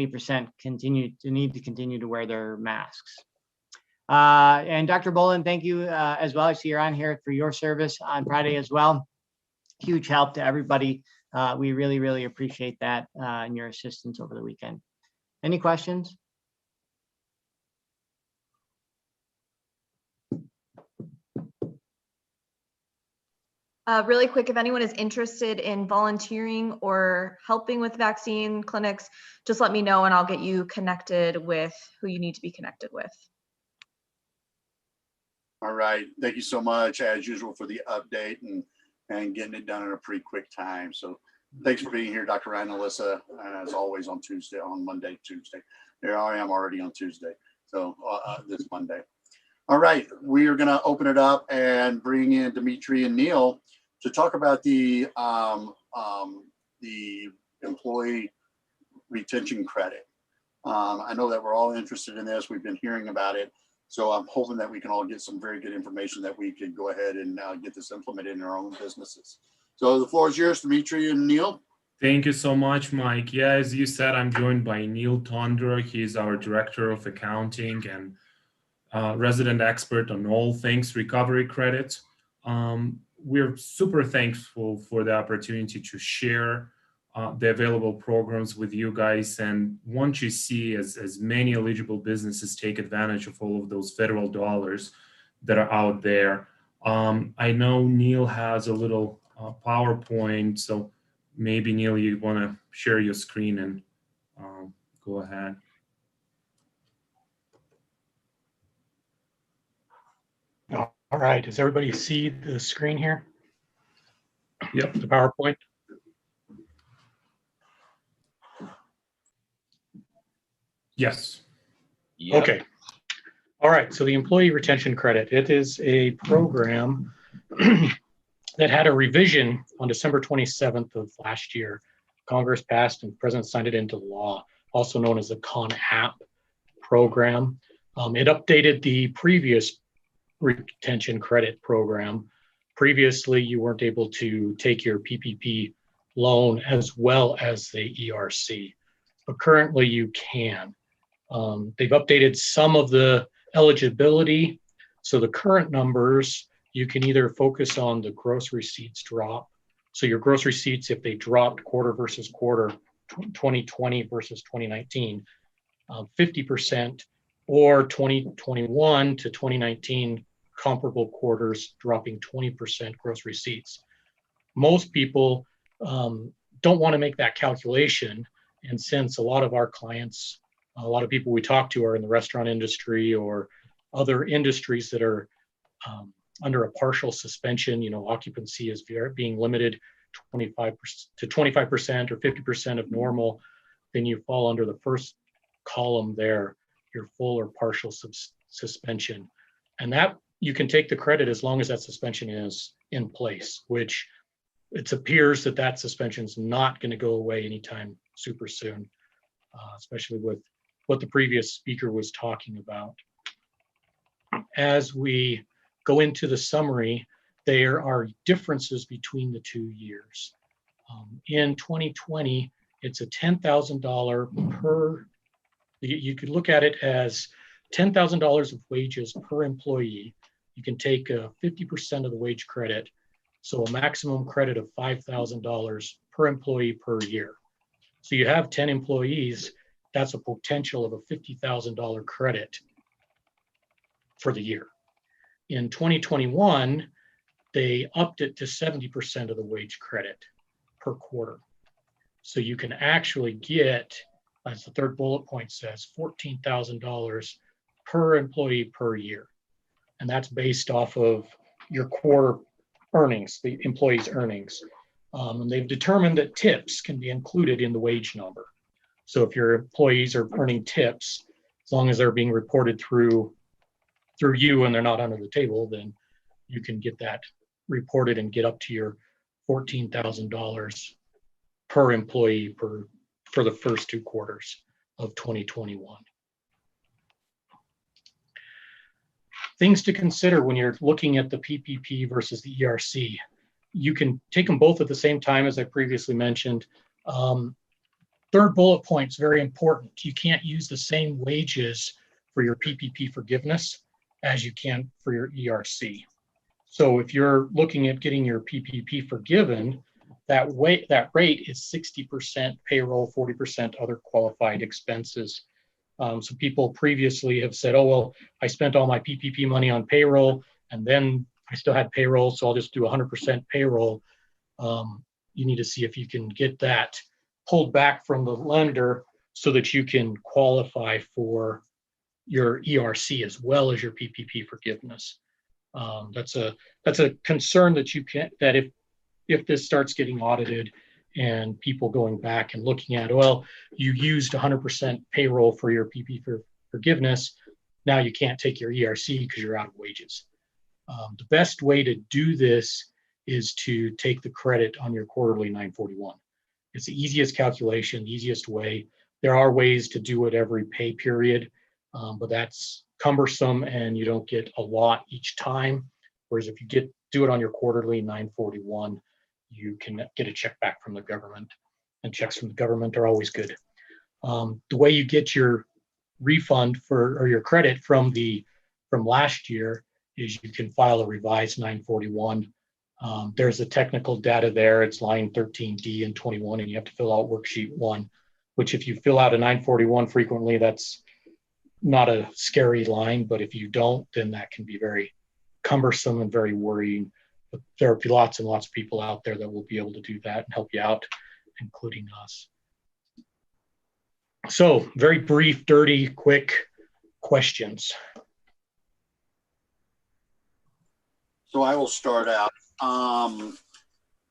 20% need to continue to wear their masks. And Dr. Bolin, thank you as well. I see you're on here for your service on Friday as well. Huge help to everybody. We really, really appreciate that and your assistance over the weekend. Any questions? Really quick, if anyone is interested in volunteering or helping with vaccine clinics, just let me know and I'll get you connected with who you need to be connected with. All right, thank you so much as usual for the update and getting it done in a pretty quick time. So thanks for being here, Dr. Ryan and Alyssa, as always on Monday, Tuesday. There I am already on Tuesday, so this Monday. All right, we are gonna open it up and bring in Dimitri and Neil to talk about the employee retention credit. I know that we're all interested in this. We've been hearing about it. So I'm hoping that we can all get some very good information that we can go ahead and get this implemented in our own businesses. So the floor is yours, Dimitri and Neil. Thank you so much, Mike. Yeah, as you said, I'm joined by Neil Tondra. He's our Director of Accounting and resident expert on all things recovery credit. We're super thankful for the opportunity to share the available programs with you guys, and want you to see as many eligible businesses take advantage of all of those federal dollars that are out there. I know Neil has a little PowerPoint, so maybe Neil, you want to share your screen and go ahead. All right, does everybody see the screen here? Yep. The PowerPoint? Yes. Yep. Okay. All right, so the employee retention credit, it is a program that had a revision on December 27th of last year. Congress passed and the President signed it into law, also known as the CON-APP program. It updated the previous retention credit program. Previously, you weren't able to take your PPP loan as well as the ERC, but currently you can. They've updated some of the eligibility. So the current numbers, you can either focus on the gross receipts drop. So your gross receipts, if they dropped quarter versus quarter, 2020 versus 2019, 50%, or 2021 to 2019 comparable quarters dropping 20% gross receipts. Most people don't want to make that calculation. And since a lot of our clients, a lot of people we talk to are in the restaurant industry or other industries that are under a partial suspension, occupancy is being limited 25% to 25% or 50% of normal, then you fall under the first column there, your full or partial suspension. And that you can take the credit as long as that suspension is in place, which it appears that suspension is not going to go away anytime super soon, especially with what the previous speaker was talking about. As we go into the summary, there are differences between the 2 years. In 2020, it's a $10,000 per, you could look at it as $10,000 of wages per employee. You can take 50% of the wage credit, so a maximum credit of $5,000 per employee per year. So you have 10 employees, that's a potential of a $50,000 credit for the year. In 2021, they upped it to 70% of the wage credit per quarter. So you can actually get, as the third bullet point says, $14,000 per employee per year. And that's based off of your quarter earnings, the employee's earnings. And they've determined that tips can be included in the wage number. So if your employees are earning tips, as long as they're being reported through you and they're not under the table, then you can get that reported and get up to your $14,000 per employee for the first 2 quarters of 2021. Things to consider when you're looking at the PPP versus the ERC. You can take them both at the same time, as I previously mentioned. third bullet point is very important. You can't use the same wages for your PPP forgiveness as you can for your ERC. So if you're looking at getting your PPP forgiven, that rate is 60% payroll, 40% other qualified expenses. So people previously have said, oh, well, I spent all my PPP money on payroll and then I still had payroll, so I'll just do 100% payroll. You need to see if you can get that pulled back from the lender so that you can qualify for your ERC as well as your PPP forgiveness. That's a concern that you can, that if this starts getting audited and people going back and looking at, well, you used 100% payroll for your PPP forgiveness, now you can't take your ERC because you're out of wages. The best way to do this is to take the credit on your quarterly 941. It's the easiest calculation, easiest way. There are ways to do it every pay period, but that's cumbersome and you don't get a lot each time. Whereas if you do it on your quarterly 941, you can get a check back from the government, and checks from the government are always good. The way you get your refund or your credit from last year is you can file a revised 941. There's a technical data there. It's line 13D and 21, and you have to fill out worksheet 1, which if you fill out a 941 frequently, that's not a scary line, but if you don't, then that can be very cumbersome and very worrying. But there will be lots and lots of people out there that will be able to do that and help you out, including us. So very brief, dirty, quick questions. So I will start out.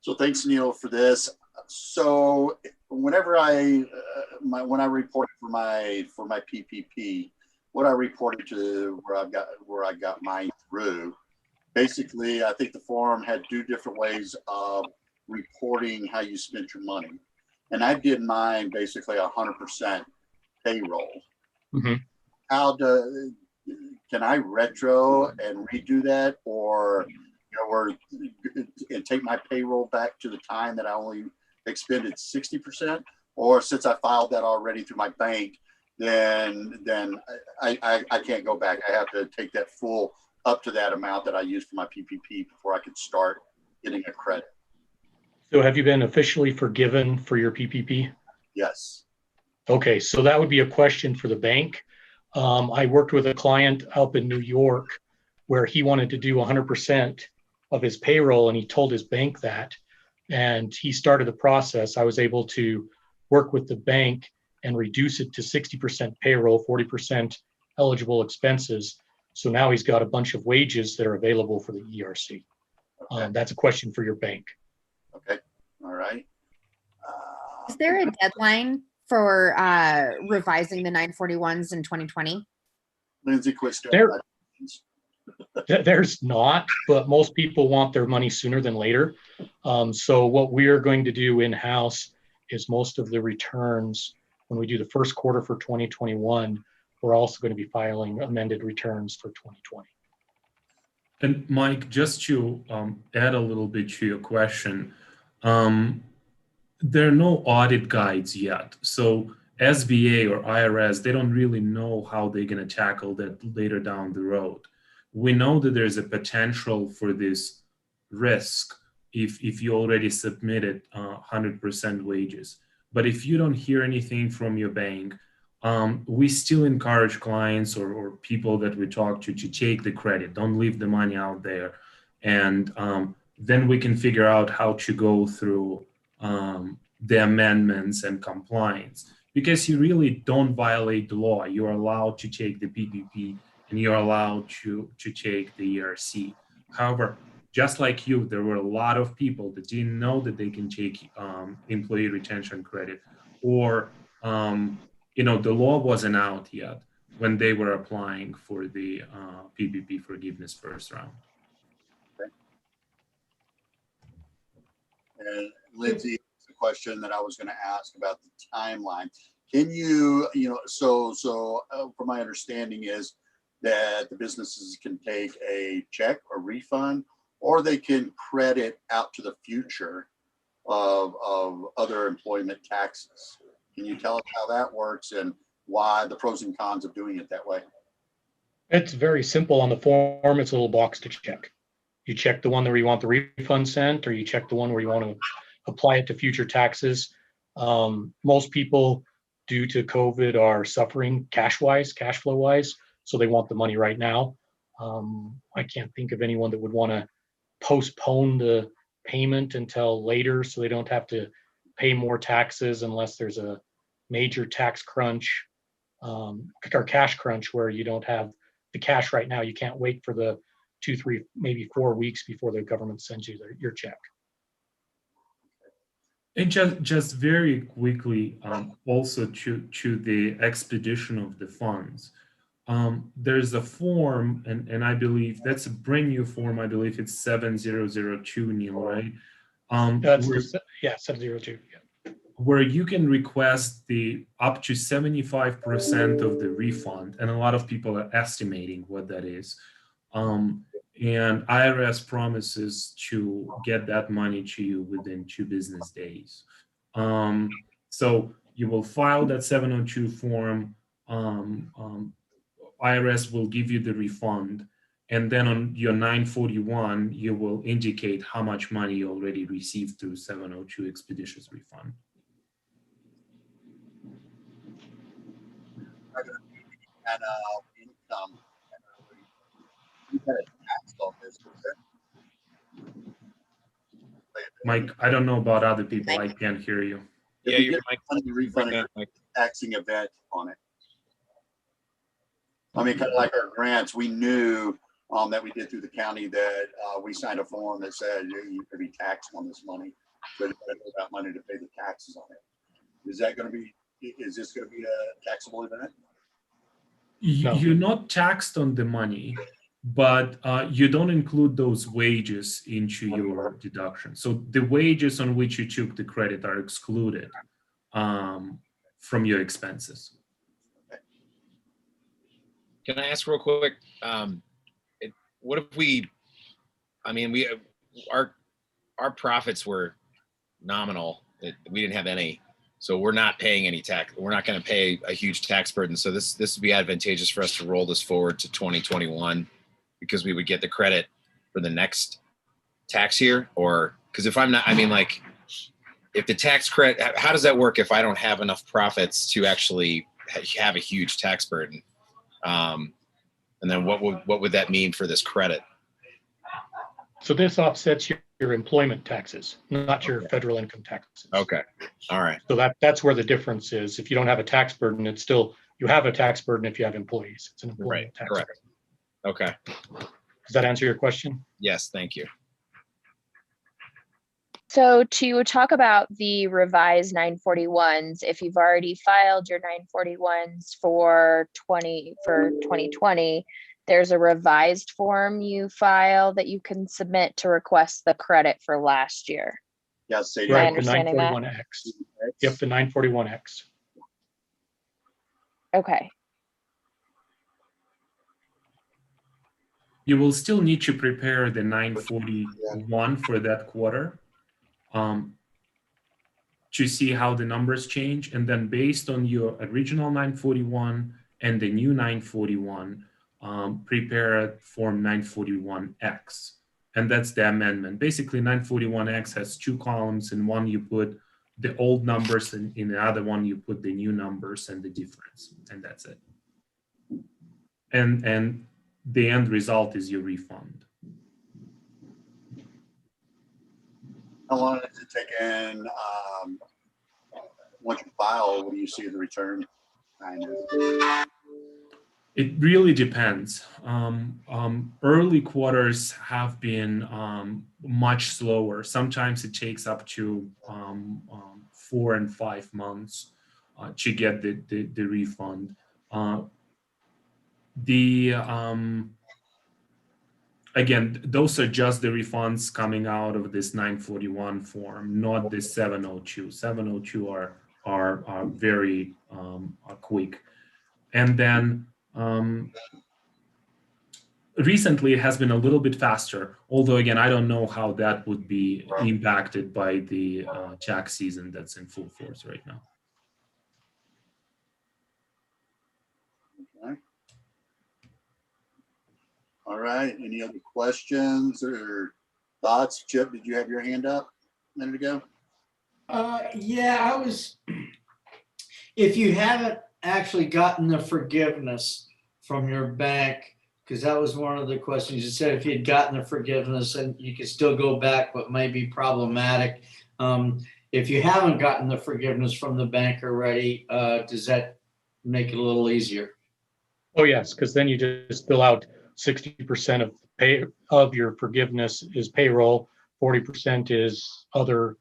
So thanks, Neil, for this. So whenever when I reported for my PPP, what I reported to where I got mine through, basically, I think the form had 2 different ways of reporting how you spent your money, and I did mine basically 100% payroll. Mm-hmm. Can I retro and redo that, or and take my payroll back to the time that I only expended 60%, or since I filed that already through my bank, then I can't go back. I have to take that full up to that amount that I used for my PPP before I could start getting a credit. So have you been officially forgiven for your PPP? Yes. Okay, so that would be a question for the bank. I worked with a client up in New York where he wanted to do 100% of his payroll, and he told his bank that, and he started the process. I was able to work with the bank and reduce it to 60% payroll, 40% eligible expenses. So now he's got a bunch of wages that are available for the ERC. Okay. That's a question for your bank. Okay, all right. Is there a deadline for revising the 941s in 2020? Lindsay, quit staring. There's not, but most people want their money sooner than later. So what we're going to do in-house is most of the returns, when we do the first quarter for 2021, we're also going to be filing amended returns for 2020. And Mike, just to add a little bit to your question, there are no audit guides yet. So SBA or IRS, they don't really know how they're going to tackle that later down the road. We know that there's a potential for this risk if you already submitted 100% wages. But if you don't hear anything from your bank, we still encourage clients or people that we talk to take the credit. Don't leave the money out there. And then we can figure out how to go through the amendments and compliance, because you really don't violate the law. You're allowed to take the PPP and you're allowed to take the ERC. However, just like you, there were a lot of people that didn't know that they can take employee retention credit, or the law wasn't out yet when they were applying for the PPP forgiveness first round. Okay. And Lindsay, the question that I was going to ask about the timeline. Can you, so from my understanding is that the businesses can take a check or refund, or they can credit out to the future of other employment taxes. Can you tell us how that works and why the pros and cons of doing it that way? It's very simple on the form. It's a little box to check. You check the one where you want the refund sent, or you check the one where you want to apply it to future taxes. Most people, due to COVID, are suffering cash flow wise, so they want the money right now. I can't think of anyone that would want to postpone the payment until later, so they don't have to pay more taxes unless there's a major tax crunch, or cash crunch, where you don't have the cash right now. You can't wait for the 2, 3, maybe 4 weeks before the government sends you your check. And just very quickly, also to the expedition of the funds. There's a form, and I believe that's a brand new form. I believe it's 7002, Neil, right? That's 702. Yeah. Where you can request the up to 75% of the refund, and a lot of people are estimating what that is. And IRS promises to get that money to you within 2 business days. So you will file that 702 form. IRS will give you the refund, and then on your 941, you will indicate how much money you already received through 702 expeditious refund. And income. You had a tax on this, was it? Mike, I don't know about other people. I can't hear you. Did Yeah, we your get mic. money refunded Mike. taxing event on it? I mean, kind of like our grants, we knew that we did through the county that we signed a form that said you could be taxed on this money. So you got that money to pay the taxes on it. Is that going to be, is this going to be a taxable event? No. You're not taxed on the money, but you don't include those wages into your deduction. So the wages on which you took the credit are excluded from your expenses. Can I ask real quick? What if we? I mean, our profits were nominal. We didn't have any, so we're not paying any tax. We're not going to pay a huge tax burden. So this would be advantageous for us to roll this forward to 2021, because we would get the credit for the next tax year. Or because if I'm not, I mean, like, if the tax credit, how does that work if I don't have enough profits to actually have a huge tax burden? And then what would that mean for this credit? So this offsets your employment taxes, not your federal income taxes. Okay. All right. So that's where the difference is. If you don't have a tax burden, it's still, you have a tax burden if you have employees. It's an employment Right. tax. Correct. Okay. Does that answer your question? Yes. Thank you. So to talk about the revised 941s, if you've already filed your 941s for 2020, there's a revised form you file that you can submit to request the credit for last year. Yes, say Am I Right, the understanding that? 941X. Yep, the 941X. Okay. You will still need to prepare the 941 for that quarter to see how the numbers change. And then based on your original 941 and the new 941, prepare form 941X. And that's the amendment. Basically, 941X has 2 columns. In one, you put the old numbers, and in the other one, you put the new numbers and the difference. And that's it. And the end result is your refund. How long does it take in, once you file, what do you see in the return? It really depends. Early quarters have been much slower. Sometimes it takes up to 4 and 5 months to get the refund. Again, those are just the refunds coming out of this 941 form, not this 702. 702 are very quick. And then recently it has been a little bit faster, although again, I don't know how that would be impacted by the tax season that's in full force right now. All right. Any other questions or thoughts? Chip, did you have your hand up a minute ago? Yeah, if you haven't actually gotten the forgiveness from your bank, because that was one of the questions. You said if you had gotten the forgiveness and you could still go back, but may be problematic. If you haven't gotten the forgiveness from the bank already, does that make it a little easier? Oh, yes, because then you just fill out 60% of pay of your forgiveness is payroll, 40% is other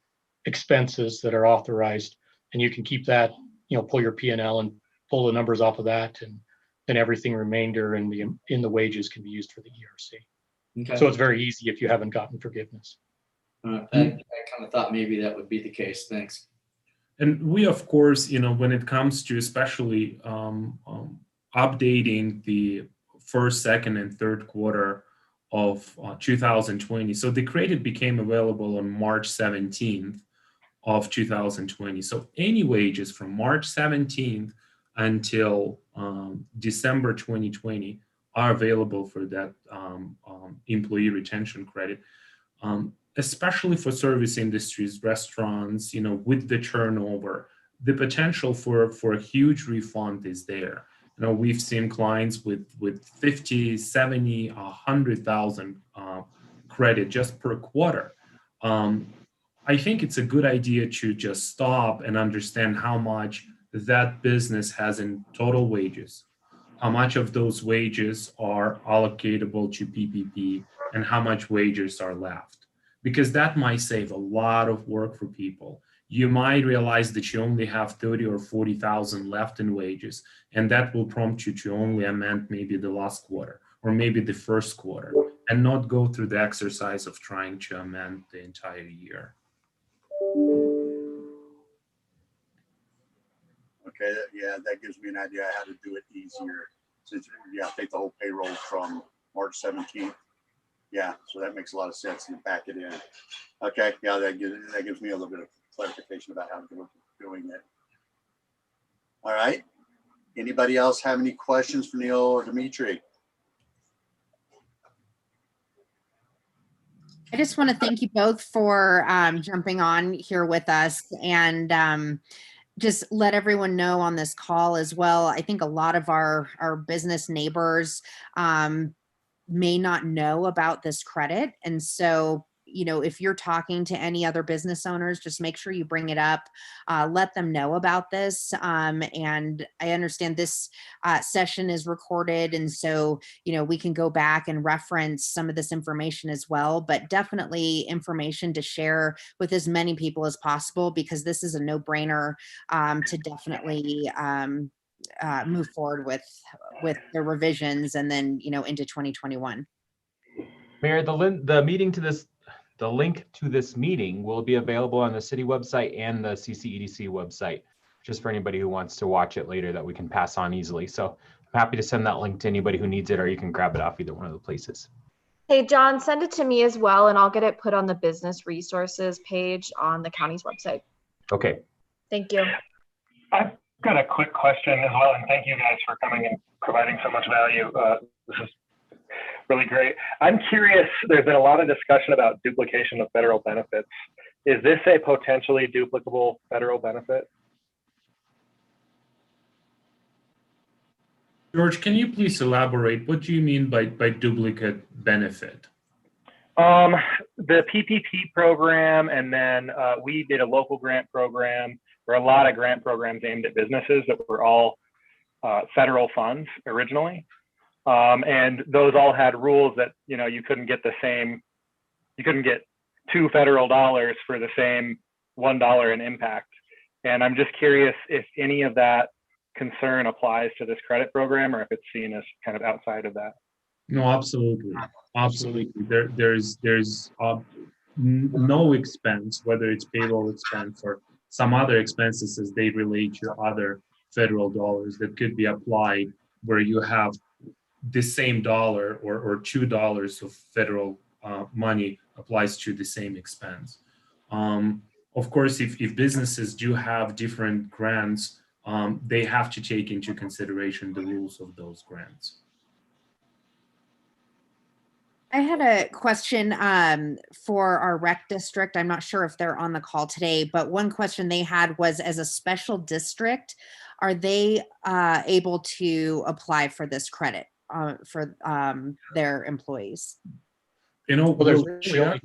expenses that are authorized, and you can keep that, pull your P&L and pull the numbers off of that, and then everything remainder in the wages can be used for the ERC. Okay. So it's very easy if you haven't gotten forgiveness. I kind of thought maybe that would be the case. Thanks. And we, of course, when it comes to especially updating the first, second, and third quarter of 2020. So the credit became available on March 17th of 2020. So any wages from March 17th until December 2020 are available for that employee retention credit. Especially for service industries, restaurants, with the turnover, the potential for a huge refund is there. We've seen clients with 50, 70, 100,000 credit just per quarter. I think it's a good idea to just stop and understand how much that business has in total wages, how much of those wages are allocatable to PPP, and how much wages are left. Because that might save a lot of work for people. You might realize that you only have 30 or 40,000 left in wages, and that will prompt you to only amend maybe the last quarter or maybe the first quarter, and not go through the exercise of trying to amend the entire year. Okay, yeah, that gives me an idea how to do it easier. Since take the whole payroll from March 17th. Yeah, so that makes a lot of sense and back it in. Okay, yeah, that gives me a little bit of clarification about how to doing it. All right. Anybody else have any questions for Neil or Dimitri? I just want to thank you both for jumping on here with us, and just let everyone know on this call as well. I think a lot of our business neighbors may not know about this credit. And so, if you're talking to any other business owners, just make sure you bring it up, let them know about this. And I understand this session is recorded. And so, we can go back and reference some of this information as well, but definitely information to share with as many people as possible, because this is a no-brainer to definitely move forward with the revisions and then into 2021. Mayor, the link to this meeting will be available on the city website and the CCEDC website, just for anybody who wants to watch it later that we can pass on easily. So I'm happy to send that link to anybody who needs it, or you can grab it off either one of the places. Hey, John, send it to me as well, and I'll get it put on the business resources page on the county's website. Okay. Thank you. I've got a quick question as well, and thank you guys for coming and providing so much value. This is really great. I'm curious, there's been a lot of discussion about duplication of federal benefits. Is this a potentially duplicable federal benefit? George, can you please elaborate? What do you mean by duplicate benefit? The PPP program, and then we did a local grant program, or a lot of grant programs aimed at businesses that were all federal funds originally. And those all had rules that, you couldn't get $2 federal dollars for the same $1 in impact. And I'm just curious if any of that concern applies to this credit program, or if it's seen as kind of outside of that. No, absolutely. Absolutely. There's no expense, whether it's payroll expense or some other expenses as they relate to other federal dollars, that could be applied where you have the same dollar or $2 of federal money applies to the same expense. Of course, if businesses do have different grants they have to take into consideration the rules of those grants. I had a question for our rec district. I'm not sure if they're on the call today, but one question they had was, as a special district, are they able to apply for this credit for their employees? You know, Well, there's we'll really check.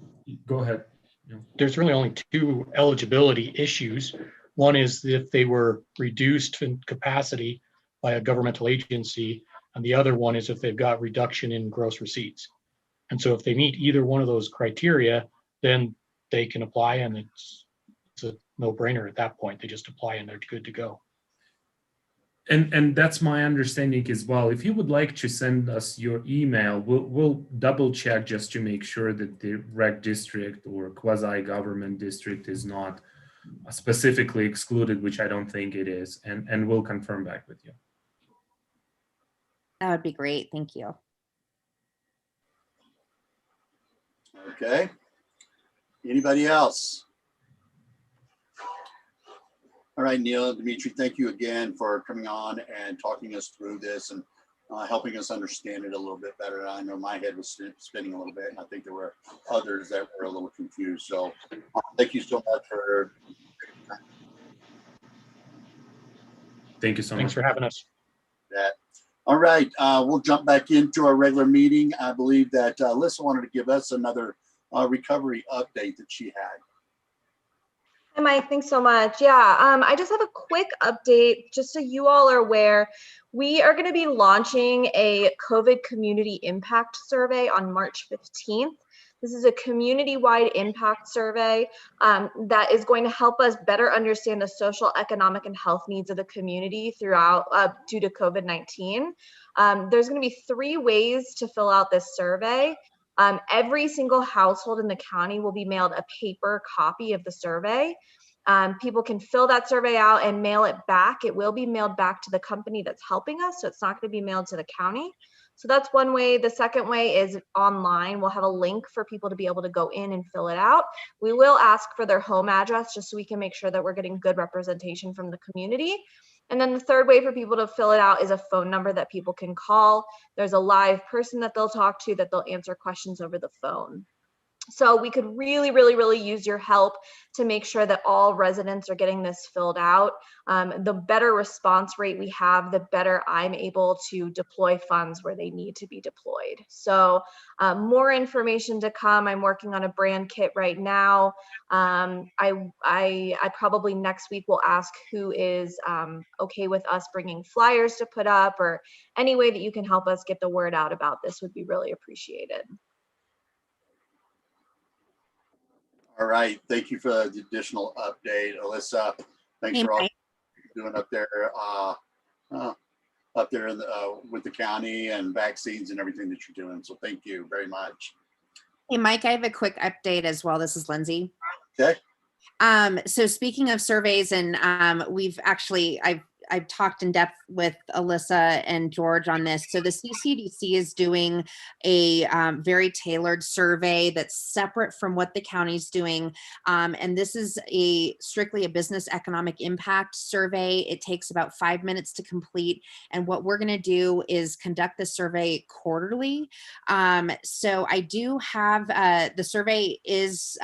Go ahead. Yeah. There's really only two eligibility issues. One is if they were reduced in capacity by a governmental agency, and the other one is if they've got reduction in gross receipts. And so if they meet either one of those criteria, then they can apply, and it's a no-brainer at that point. They just apply and they're good to go. And that's my understanding as well. If you would like to send us your email, we'll double check just to make sure that the rec district or quasi-government district is not specifically excluded, which I don't think it is, and we'll confirm back with you. That would be great. Thank you. Okay. Anybody else? All right, Neil and Dimitri, thank you again for coming on and talking us through this and helping us understand it a little bit better. I know my head was spinning a little bit, and I think there were others that were a little confused. So thank you so much for. Thank you so much. Thanks for having us. That. All right, we'll jump back into our regular meeting. I believe that Alyssa wanted to give us another recovery update that she had. Hi, Mike. Thanks so much. Yeah, I just have a quick update just so you all are aware. We are going to be launching a COVID community impact survey on March 15th. This is a community-wide impact survey that is going to help us better understand the social, economic, and health needs of the community throughout due to COVID-19. There's going to be 3 ways to fill out this survey. Every single household in the county will be mailed a paper copy of the survey. People can fill that survey out and mail it back. It will be mailed back to the company that's helping us, so it's not going to be mailed to the county. So that's one way. The second way is online. We'll have a link for people to be able to go in and fill it out. We will ask for their home address just so we can make sure that we're getting good representation from the community. And then the third way for people to fill it out is a phone number that people can call. There's a live person that they'll talk to that they'll answer questions over the phone. So we could really, really, really use your help to make sure that all residents are getting this filled out. The better response rate we have, the better I'm able to deploy funds where they need to be deployed. So more information to come. I'm working on a brand kit right now. I probably next week will ask who is okay with us bringing flyers to put up, or any way that you can help us get the word out about this would be really appreciated. All right, thank you for the additional update, Alyssa. Thanks for all you're doing up there in the, with the county and vaccines and everything that you're doing. So thank you very much. Hey, Mike, I have a quick update as well. This is Lindsay. Okay. So speaking of surveys, and I've talked in depth with Alyssa and George on this. So the CCDC is doing a very tailored survey that's separate from what the county's doing. And this is strictly a business economic impact survey. It takes about 5 minutes to complete. And what we're going to do is conduct the survey quarterly. So I do have, the survey is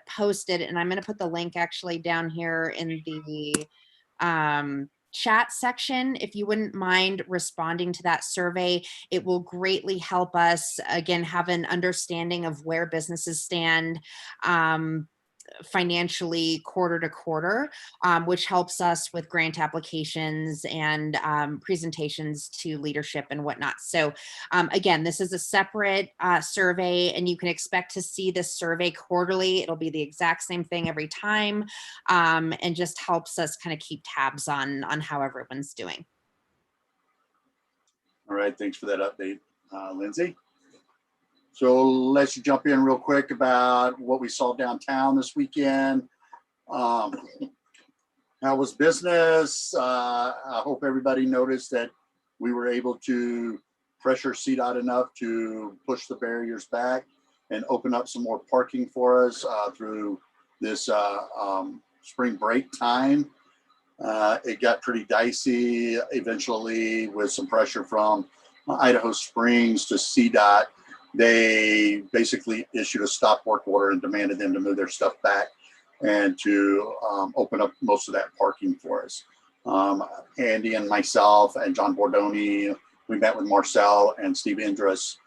posted, and I'm going to put the link actually down here in the chat section. If you wouldn't mind responding to that survey, it will greatly help us, again, have an understanding of where businesses stand financially quarter to quarter, which helps us with grant applications and presentations to leadership and whatnot. So again, this is a separate survey, and you can expect to see this survey quarterly. It'll be the exact same thing every time, and just helps us kind of keep tabs on how everyone's doing. All right, thanks for that update, Lindsay. So let's jump in real quick about what we saw downtown this weekend. How was business? I hope everybody noticed that we were able to pressure CDOT enough to push the barriers back and open up some more parking for us through this spring break time. It got pretty dicey eventually with some pressure from Idaho Springs to CDOT. They basically issued a stop work order and demanded them to move their stuff back and to open up most of that parking for us. Andy and myself and John Bordoni, we met with Marcel and Steve Indras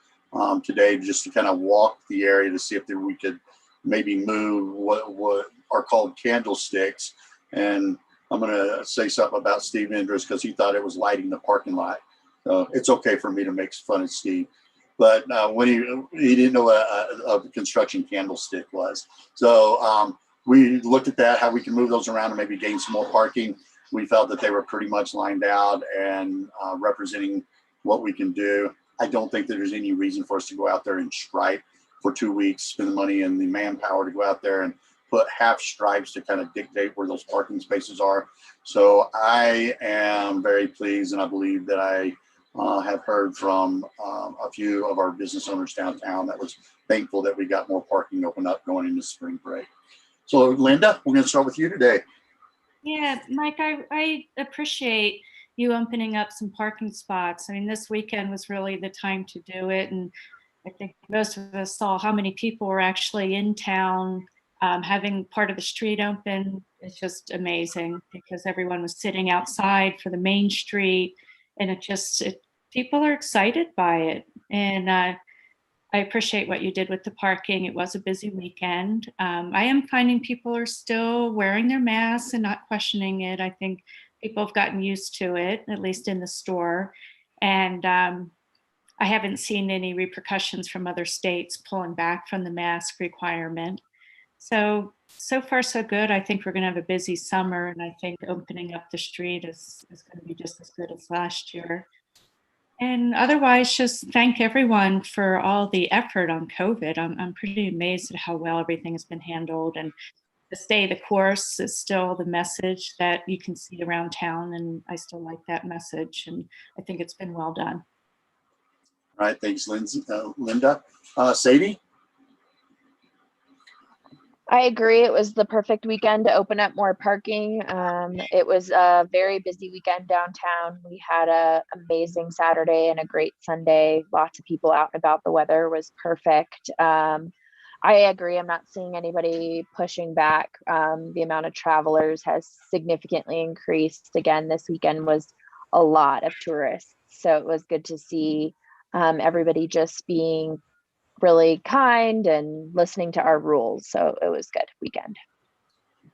today just to kind of walk the area to see if we could maybe move what are called candlesticks. And I'm going to say something about Steve Indras because he thought it was lighting the parking lot. So it's okay for me to make fun of Steve. But when he didn't know what a construction candlestick was. So we looked at that, how we can move those around and maybe gain some more parking. We felt that they were pretty much lined out and representing what we can do. I don't think that there's any reason for us to go out there and stripe for 2 weeks, spend the money and the manpower to go out there and put half stripes to kind of dictate where those parking spaces are. So I am very pleased, and I believe that I have heard from a few of our business owners downtown that was thankful that we got more parking open up going into spring break. So Linda, we're going to start with you today. Yeah, Mike, I appreciate you opening up some parking spots. I mean, this weekend was really the time to do it. And I think most of us saw how many people were actually in town having part of the street open. It's just amazing because everyone was sitting outside for the main street, and people are excited by it. And I appreciate what you did with the parking. It was a busy weekend. I am finding people are still wearing their masks and not questioning it. I think people have gotten used to it, at least in the store. And I haven't seen any repercussions from other states pulling back from the mask requirement. So far so good. I think we're going to have a busy summer, and I think opening up the street is going to be just as good as last year. And otherwise, just thank everyone for all the effort on COVID. I'm pretty amazed at how well everything has been handled, and to stay the course is still the message that you can see around town, and I still like that message, and I think it's been well done. All right, thanks, Linda. Sadie? I agree. It was the perfect weekend to open up more parking. It was a very busy weekend downtown. We had an amazing Saturday and a great Sunday. Lots of people out and about. The weather was perfect. I agree. I'm not seeing anybody pushing back. The amount of travelers has significantly increased. Again, this weekend was a lot of tourists. So it was good to see everybody just being really kind and listening to our rules. So it was good weekend.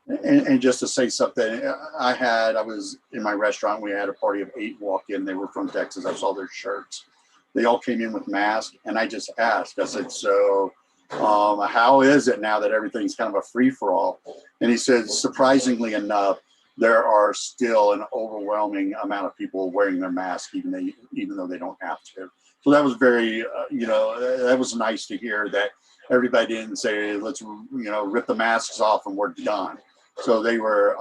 And just to say something, I was in my restaurant. We had a party of 8 walk in. They were from Texas. I saw their shirts. They all came in with masks. And I just asked, I said, so how is it now that everything's kind of a free for all? And he said, surprisingly enough, there are still an overwhelming amount of people wearing their mask, even though they don't have to. So that was very, that was nice to hear that everybody didn't say, let's, rip the masks off and we're done. So they were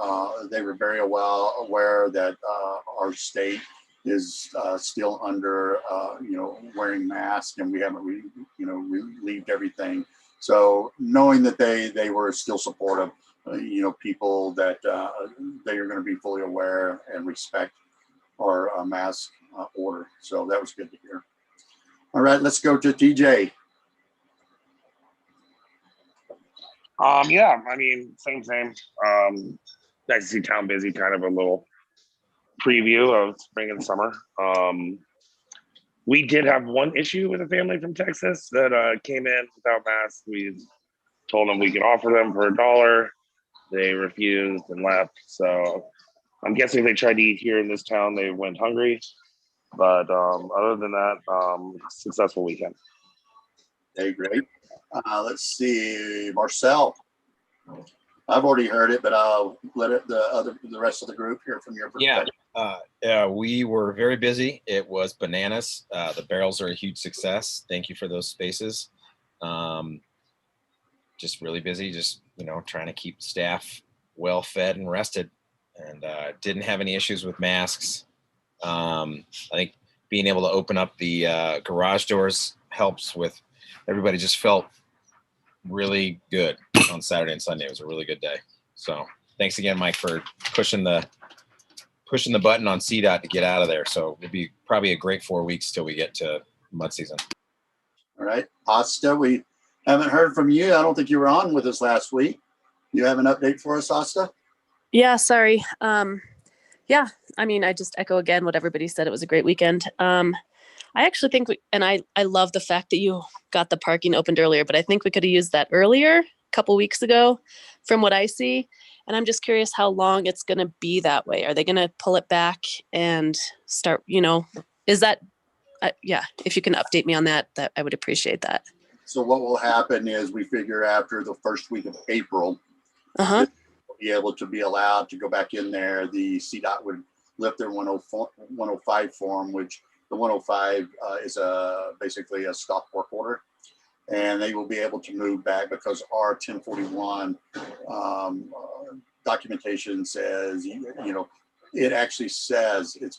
very well aware that our state is still under, wearing masks, and we haven't, relieved everything. So knowing that they were still supportive, people that they are going to be fully aware and respect our mask order. So that was good to hear. All right, let's go to TJ. Yeah, I mean, same. Nice to see town busy, kind of a little preview of spring and summer. We did have one issue with a family from Texas that came in without masks. We told them we could offer them for $1. They refused and left. So I'm guessing they tried to eat here in this town. They went hungry. But other than that, successful weekend. Okay, great. Let's see, Marcel. I've already heard it, but I'll let the rest of the group hear from your perspective. Yeah, we were very busy. It was bananas. The barrels are a huge success. Thank you for those spaces. Just really busy, just, trying to keep staff well fed and rested, and didn't have any issues with masks. I think being able to open up the garage doors helps with everybody. Just felt really good on Saturday and Sunday. It was a really good day. So thanks again, Mike, for pushing the pushing the button on CDOT to get out of there. So it'd be probably a great 4 weeks till we get to mud season. All right, Asta, we haven't heard from you. I don't think you were on with us last week. You have an update for us, Asta? Yeah, sorry. Yeah, I mean, I just echo again what everybody said. It was a great weekend. I actually think I love the fact that you got the parking opened earlier, but I think we could have used that earlier, a couple weeks ago, from what I see. And I'm just curious how long it's going to be that way. Are they going to pull it back and start, is that, yeah, if you can update me on that, I would appreciate that. So what will happen is we figure after the first week of April, Uh-huh. we'll be able to be allowed to go back in there. The CDOT would lift their 105 form, which the 105 is basically a stop work order. And they will be able to move back because our 1041 documentation says, it actually says it's,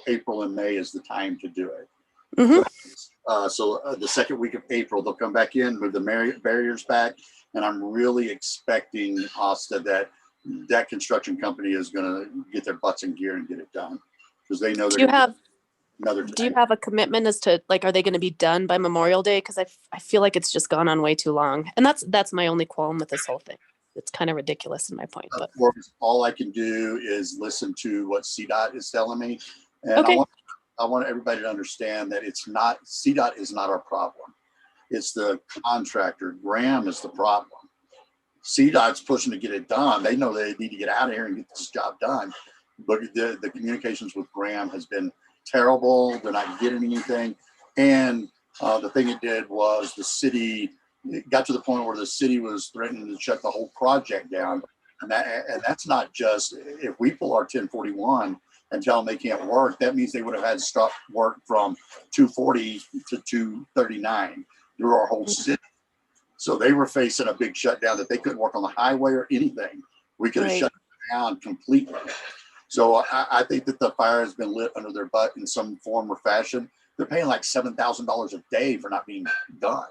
April and May is the time to do it. Mm-hmm. So the second week of April, they'll come back in, move the barriers back. And I'm really expecting, Asta, that construction company is going to get their butts in gear and get it done. Because they know they're going to have another time. Do you have a commitment as to, like, are they going to be done by Memorial Day? Because I feel like it's just gone on way too long. And that's my only qualm with this whole thing. It's kind of ridiculous in my point. But Of course, all I can do is listen to what CDOT is telling me. And okay. I want everybody to understand that CDOT is not our problem. It's the contractor. Graham is the problem. CDOT's pushing to get it done. They know they need to get out of here and get this job done. But the communications with Graham has been terrible. They're not getting anything. And the thing it did was it got to the point where the city was threatening to shut the whole project down. And that's not just, if we pull our 1041 and tell them they can't work, that means they would have had to stop work from 240 to 239 through our whole city. So they were facing a big shutdown that they couldn't work on the highway or anything. We could have shut it down completely. So I think that the fire has been lit under their butt in some form or fashion. They're paying like $7,000 a day for not being done.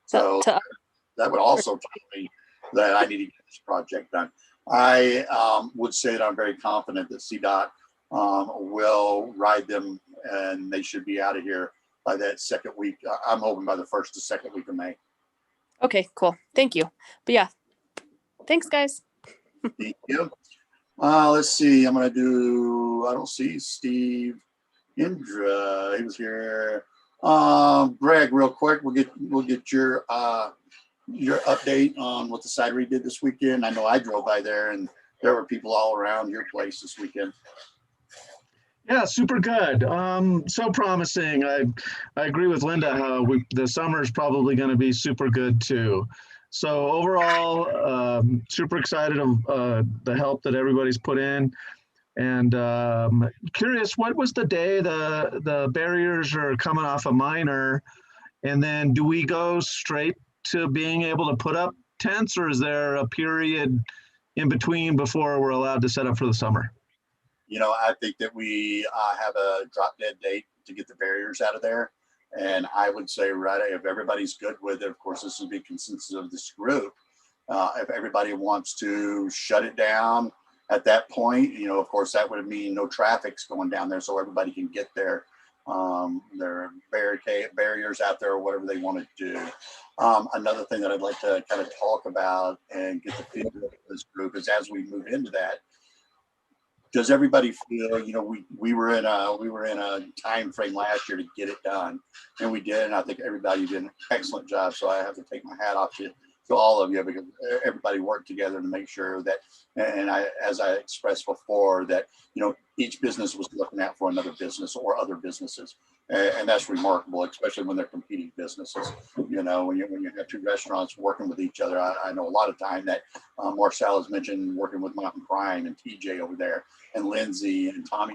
So that would also tell me that I need to get this project done. I would say that I'm very confident that CDOT will ride them and they should be out of here by that second week. I'm hoping by the first to second week of May. Okay, cool. Thank you. But yeah, thanks, guys. Thank you. Let's see. I don't see Steve Indra. He was here. Greg, real quick, we'll get your update on what the cidery did this weekend. I know I drove by there and there were people all around your place this weekend. Yeah, super good. So promising. I agree with Linda how the summer is probably going to be super good too. So overall, super excited of the help that everybody's put in. And curious, what was the day the barriers are coming off a minor? And then do we go straight to being able to put up tents, or is there a period in between before we're allowed to set up for the summer? I think that we have a drop dead date to get the barriers out of there. And I would say, right, if everybody's good with it, of course, this would be consensus of this group. If everybody wants to shut it down at that point, of course, that would mean no traffic's going down there so everybody can get their barriers out there or whatever they want to do. Another thing that I'd like to kind of talk about and get the feedback of this group is as we move into that, does everybody feel, we were in a time frame last year to get it done, and we did, and I think everybody did an excellent job. So I have to take my hat off to all of you because everybody worked together to make sure that, and as I expressed before, that each business was looking out for another business or other businesses, and that's remarkable, especially when they're competing businesses. When you have two restaurants working with each other, I know a lot of time that Marcel has mentioned working with Mountain Prime and TJ over there, and Lindsay and Tommy,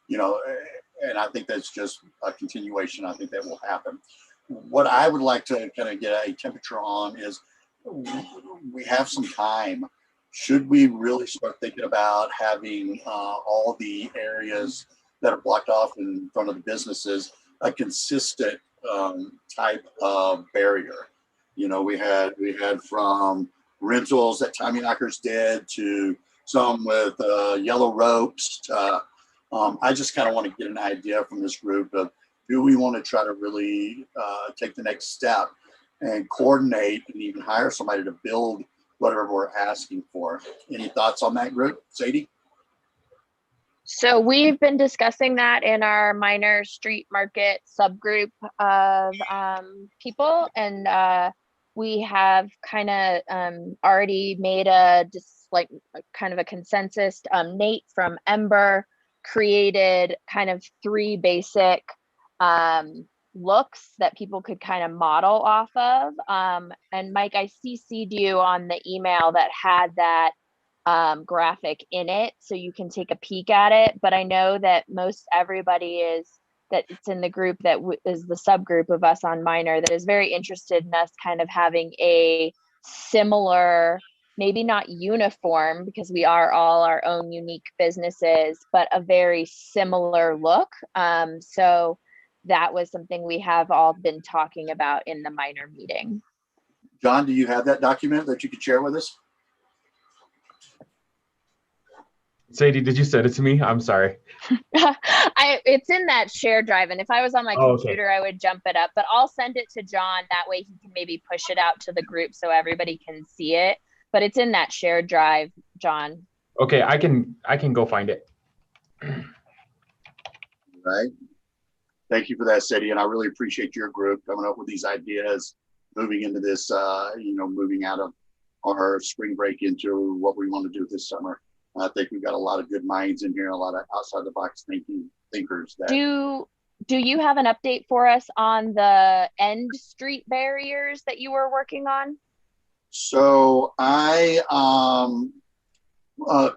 and I think that's just a continuation. I think that will happen. What I would like to kind of get a temperature on is we have some time. Should we really start thinking about having all the areas that are blocked off in front of the businesses a consistent type of barrier? We had from rentals that Tommy Knockers did to some with yellow ropes I just kind of want to get an idea from this group of do we want to try to really take the next step and coordinate and even hire somebody to build whatever we're asking for. Any thoughts on that group? Sadie? So we've been discussing that in our minor street market subgroup of people, and we have kind of already made kind of a consensus. Nate from Ember created kind of 3 basic looks that people could kind of model off of. And Mike, I CC'd you on the email that had that graphic in it, so you can take a peek at it. But I know that most everybody that it's in the group that is the subgroup of us on minor that is very interested in us kind of having a similar, maybe not uniform because we are all our own unique businesses, but a very similar look. So that was something we have all been talking about in the minor meeting. John, do you have that document that you could share with us? Sadie, did you send it to me? I'm sorry. It's in that shared drive, and if I was on my Oh, okay. computer, I would jump it up, but I'll send it to John. That way he can maybe push it out to the group so everybody can see it, but it's in that shared drive, John. Okay, I can go find it. Right. Thank you for that, Sadie, and I really appreciate your group coming up with these ideas, moving into this, moving out of our spring break into what we want to do this summer. I think we've got a lot of good minds in here, a lot of outside the box thinkers. Do you have an update for us on the end street barriers that you were working on? So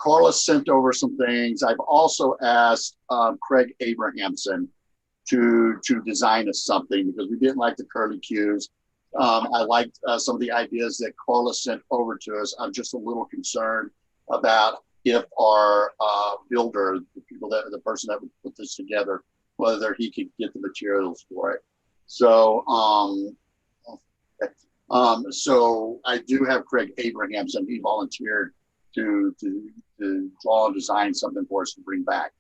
Carla sent over some things. I've also asked Craig Abrahamson to design us something because we didn't like the curly cues. I liked some of the ideas that Carla sent over to us. I'm just a little concerned about if our builder, the person that would put this together, whether he could get the materials for it. So, so I do have Craig Abrahamson. He volunteered to draw and design something for us to bring back.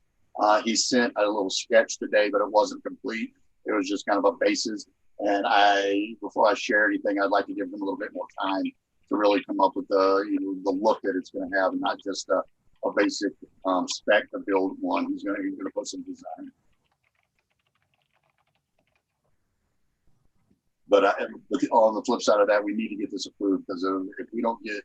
He sent a little sketch today, but it wasn't complete. It was just kind of a basis. And before I share anything, I'd like to give them a little bit more time to really come up with the look that it's going to have, and not just a basic spec to build one. He's going to put some design. But on the flip side of that, we need to get this approved, because if we don't get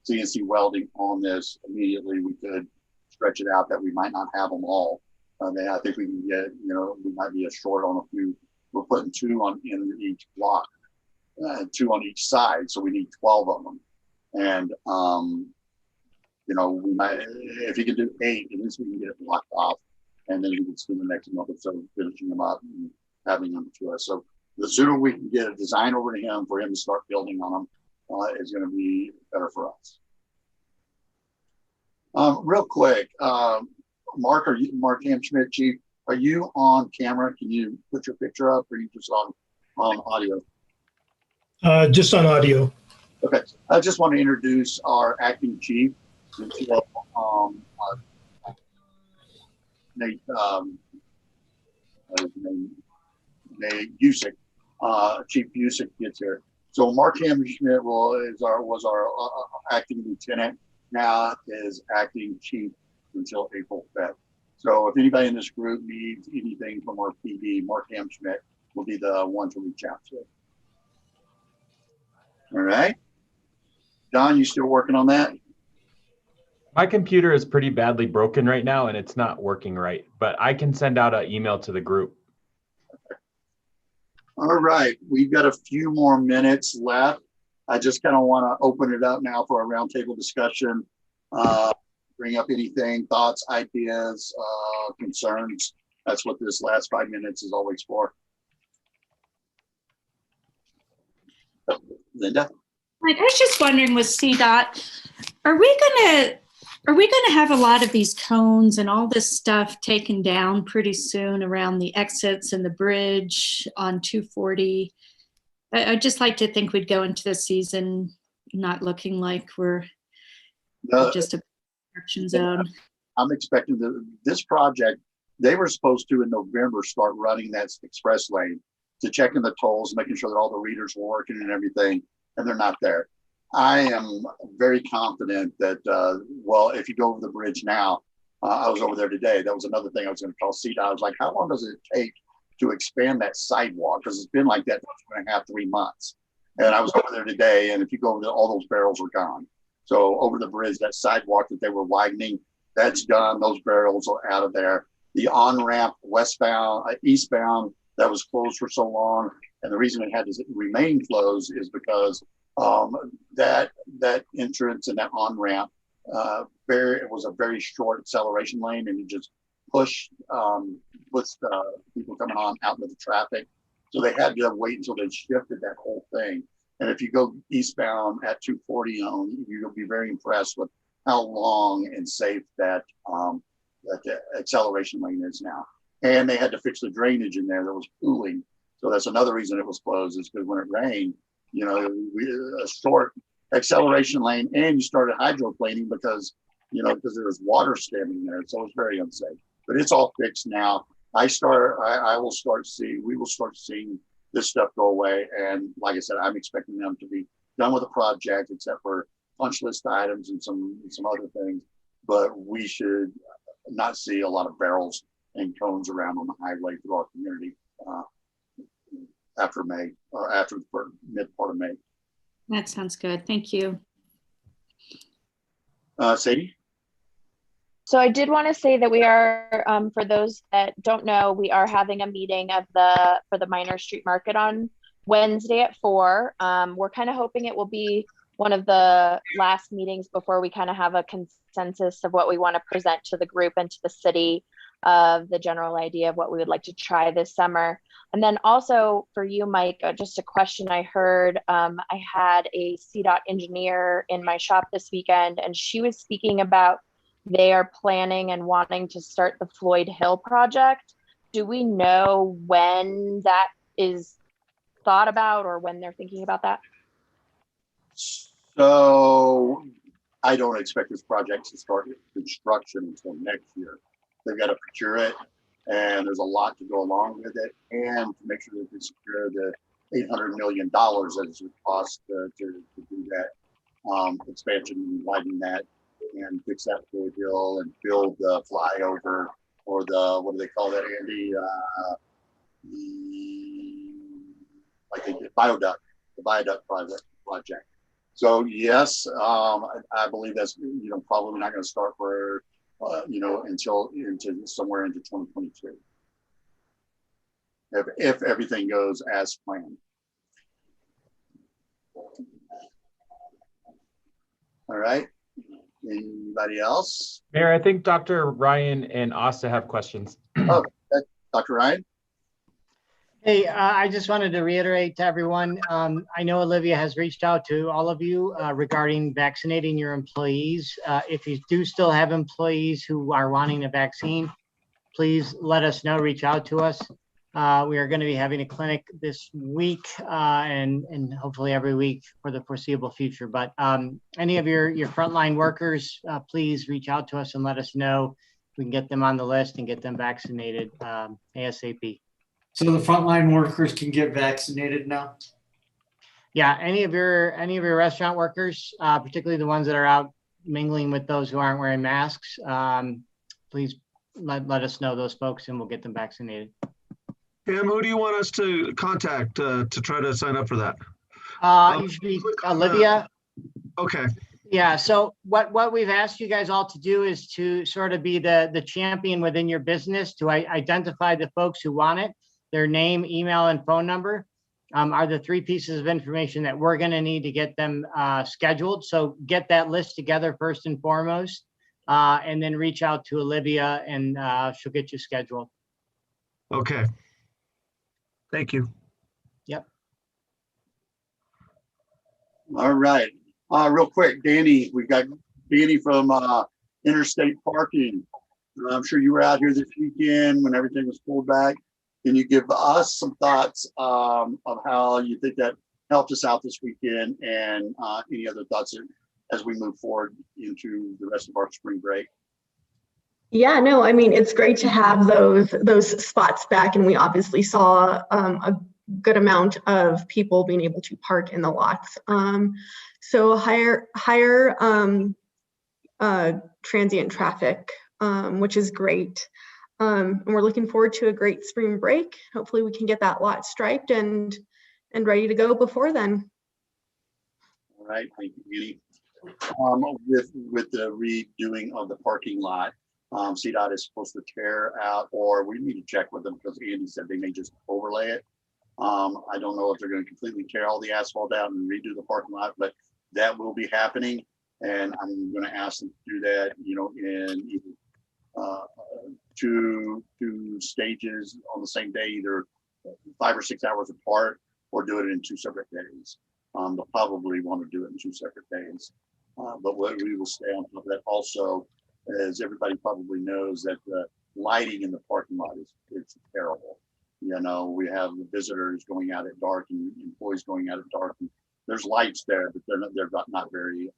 CNC welding on this immediately, we could stretch it out that we might not have them all. I think we can get, we might be short on a few. We're putting 2 in each block, 2 on each side, so we need 12 of them. And we might, if you can do 8, at least we can get it blocked off, and then we can spend the next month or so finishing them up and having them to us. So the sooner we can get a design over to him for him to start building on them is going to be better for us. Real quick, Mark Hamschmidt, Chief, are you on camera? Can you put your picture up, or are you just on audio? Just on audio. Okay, I just want to introduce our acting chief, Nate Busick. Chief Busick gets here. So Mark Hammerschmidt was our acting lieutenant. Now is acting chief until April 5th. So if anybody in this group needs anything from our PD, Mark Hammerschmidt will be the one to reach out to. All right. Don, you still working on that? My computer is pretty badly broken right now, and it's not working right, but I can send out an email to the group. All right, we've got a few more minutes left. I just kind of want to open it up now for a roundtable discussion. Bring up anything, thoughts, ideas, concerns. That's what this last 5 minutes is always for. Linda? Mike, I was just wondering with CDOT, are we gonna have a lot of these cones and all this stuff taken down pretty soon around the exits and the bridge on 240? I'd just like to think we'd go into the season not looking like we're just a construction zone. I'm expecting this project They were supposed to in November start running that express lane to checking the tolls, making sure that all the readers were working and everything, and they're not there. I am very confident that, well, if you go over the bridge now, I was over there today. That was another thing I was going to call CDOT. I was like, how long does it take to expand that sidewalk? Because it's been like that for 2.5, 3 months. And I was over there today, and if you go over there, all those barrels are gone. So over the bridge, that sidewalk that they were widening, that's done. Those barrels are out of there. The on-ramp westbound, eastbound, that was closed for so long. And the reason it had to remain closed is because that entrance and that on-ramp, it was a very short acceleration lane, and it just pushed people coming on out into the traffic. So they had to wait until they shifted that whole thing. And if you go eastbound at 240, you'll be very impressed with how long and safe that acceleration lane is now. And they had to fix the drainage in there that was pooling. So that's another reason it was closed, is because when it rained, a short acceleration lane, and you started hydroplaning because there was water standing there. So it was very unsafe, but it's all fixed now. We will start seeing this stuff go away. And like I said, I'm expecting them to be done with the project, except for punch list items and some other things. But we should not see a lot of barrels and cones around on the highway through our community after May, or after the mid part of May. That sounds good. Thank you. Sadie? So I did want to say that we are, for those that don't know, we are having a meeting for the Minor Street Market on Wednesday at 4. We're kind of hoping it will be one of the last meetings before we kind of have a consensus of what we want to present to the group and to the city, of the general idea of what we would like to try this summer. And then also for you, Mike, just a question I heard. I had a CDOT engineer in my shop this weekend, and she was speaking about they are planning and wanting to start the Floyd Hill project. Do we know when that is thought about, or when they're thinking about that? So I don't expect this project to start construction until next year. They've got to procure it, and there's a lot to go along with it, and to make sure that they secure the $800 million that it would cost to do that expansion and widen that and fix that Floyd Hill and build the flyover, or the, what do they call that, Andy? The viaduct project. So yes, I believe that's probably not going to start for until somewhere into 2022, if everything goes as planned. All right. Anybody else? Mayor, I think Dr. Ryan and Asta have questions. Oh, Dr. Ryan? Hey, I just wanted to reiterate to everyone, I know Olivia has reached out to all of you regarding vaccinating your employees. If you do still have employees who are wanting a vaccine, please let us know, reach out to us. We are going to be having a clinic this week and hopefully every week for the foreseeable future. But any of your frontline workers, please reach out to us and let us know. We can get them on the list and get them vaccinated ASAP. So the frontline workers can get vaccinated now? Yeah, any of your restaurant workers, particularly the ones that are out mingling with those who aren't wearing masks, please let us know those folks and we'll get them vaccinated. Pam, who do you want us to contact to try to sign up for that? Usually Olivia. Okay. Yeah, so what we've asked you guys all to do is to sort of be the champion within your business, to identify the folks who want it. Their name, email, and phone number are the 3 pieces of information that we're going to need to get them scheduled. So get that list together first and foremost, and then reach out to Olivia and she'll get you scheduled. Okay. Thank you. Yep. All right. Real quick, Danny, we've got Danny from Interstate Parking. I'm sure you were out here this weekend when everything was pulled back. Can you give us some thoughts of how you think that helped us out this weekend, and any other thoughts as we move forward into the rest of our spring break? Yeah, no, I mean, it's great to have those spots back, and we obviously saw a good amount of people being able to park in the lots. So higher transient traffic, which is great. And we're looking forward to a great spring break. Hopefully we can get that lot striped and ready to go before then. All right, thank you, Annie. With the redoing of the parking lot, CDOT is supposed to tear out, or we need to check with them because Andy said they may just overlay it. I don't know if they're going to completely tear all the asphalt out and redo the parking lot, but that will be happening. And I'm going to ask them to do that, you know, in either two stages on the same day, either 5 or 6 hours apart, or do it in 2 separate days. They'll probably want to do it in 2 separate days. But we will stay on top of that. Also, as everybody probably knows, that the lighting in the parking lot is terrible. You know, we have the visitors going out at dark and employees going out at dark. And there's lights there, but they're not very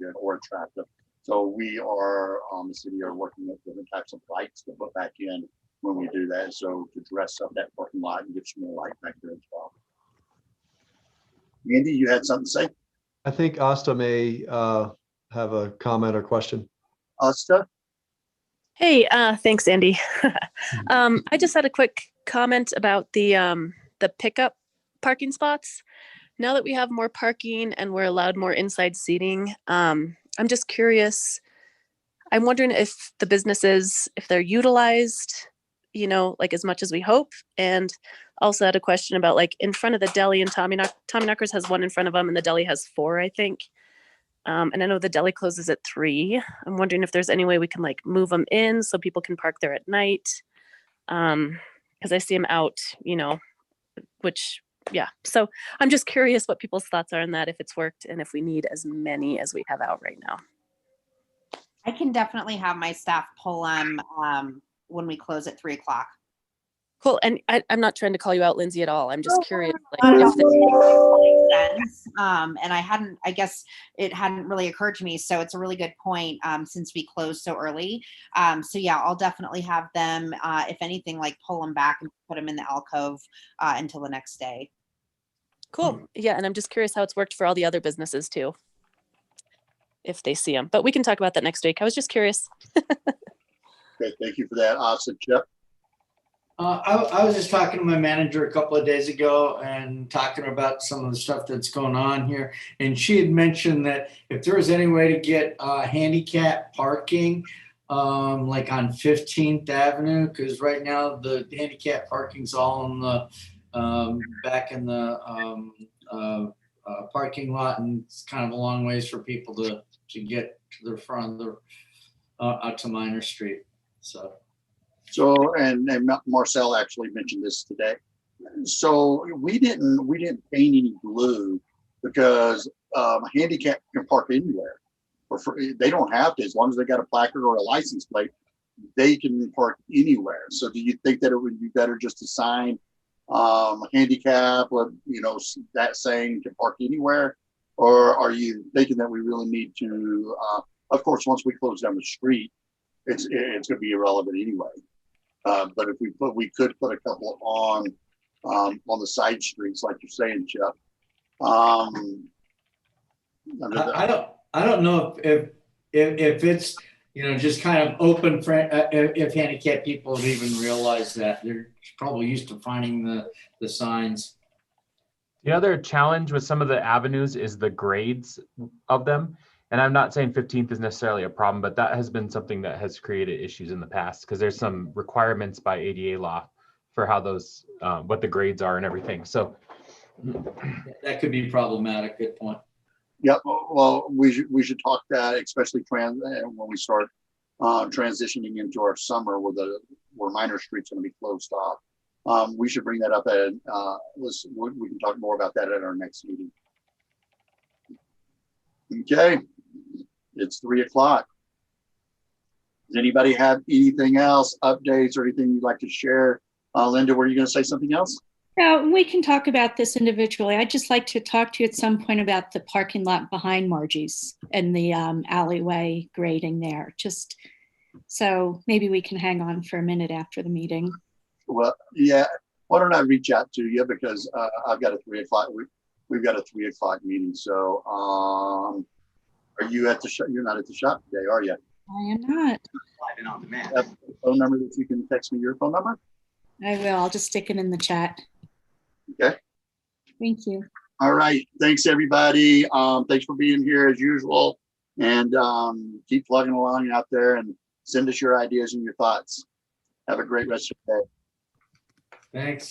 good or attractive. So we are the city are working with different types of lights to put back in when we do that. So to dress up that parking lot and get some more light back there as well. Andy, you had something to say? I think Asta may have a comment or question. Asta? Hey, thanks, Andy. I just had a quick comment about the pickup parking spots. Now that we have more parking and we're allowed more inside seating, I'm just curious. I'm wondering if the businesses, if they're utilized, you know, like as much as we hope. And also had a question about like in front of the deli, and Tommy Knockers has 1 in front of them and the deli has 4, I think. And I know the deli closes at 3. I'm wondering if there's any way we can like move them in so people can park there at night. Because I see them out, you know, which, yeah. So I'm just curious what people's thoughts are on that, if it's worked and if we need as many as we have out right now. I can definitely have my staff pull them when we close at 3 o'clock. Cool. And I'm not trying to call you out, Lindsay, at all. I'm just curious. Like, If if this makes sense. And I guess it hadn't really occurred to me. So it's a really good point since we closed so early. So yeah, I'll definitely have them, if anything, like pull them back and put them in the alcove until the next day. Cool. Yeah. And I'm just curious how it's worked for all the other businesses too, if they see them. But we can talk about that next week. I was just curious. Okay, thank you for that. Awesome, Chip. I was just talking to my manager a couple of days ago and talking about some of the stuff that's going on here. And she had mentioned that if there was any way to get handicap parking, like on 15th Avenue, because right now the handicap parking's all in the back in the parking lot, and it's kind of a long ways for people to get to the front of the out to Minor Street. So, and Marcel actually mentioned this today. So we didn't paint any blue because handicap can park anywhere. They don't have to, as long as they got a placard or a license plate, they can park anywhere. So do you think that it would be better just to sign handicap, or, you know, that saying to park anywhere? Or are you thinking that we really need to, of course, once we close down the street, it's going to be irrelevant anyway. But if we could put a couple on the side streets, like you're saying, Chip. I don't know if it's, you know, just kind of open for if handicapped people have even realized that. They're probably used to finding the signs. The other challenge with some of the avenues is the grades of them. And I'm not saying 15th is necessarily a problem, but that has been something that has created issues in the past because there's some requirements by ADA law for how those, what the grades are and everything. So that could be problematic. Good point. Yep. Well, we should talk that, especially when we start transitioning into our summer where Minor Street's going to be closed off. We should bring that up and we can talk more about that at our next meeting. Okay, it's 3 o'clock. Does anybody have anything else, updates or anything you'd like to share? Linda, were you going to say something else? Yeah, we can talk about this individually. I'd just like to talk to you at some point about the parking lot behind Margie's and the alleyway grading there. Just So maybe we can hang on for a minute after the meeting. Well, yeah, why don't I reach out to you because I've got a 3 o'clock, we've got a 3 o'clock meeting. So are you at the shop? You're not at the shop today, are you? I am not. Have a phone number that you can text me your phone number? I will. I'll just stick it in the chat. Okay. Thank you. All right. Thanks, everybody. Thanks for being here as usual. And keep plugging along out there and send us your ideas and your thoughts. Have a great rest of the day. Thanks.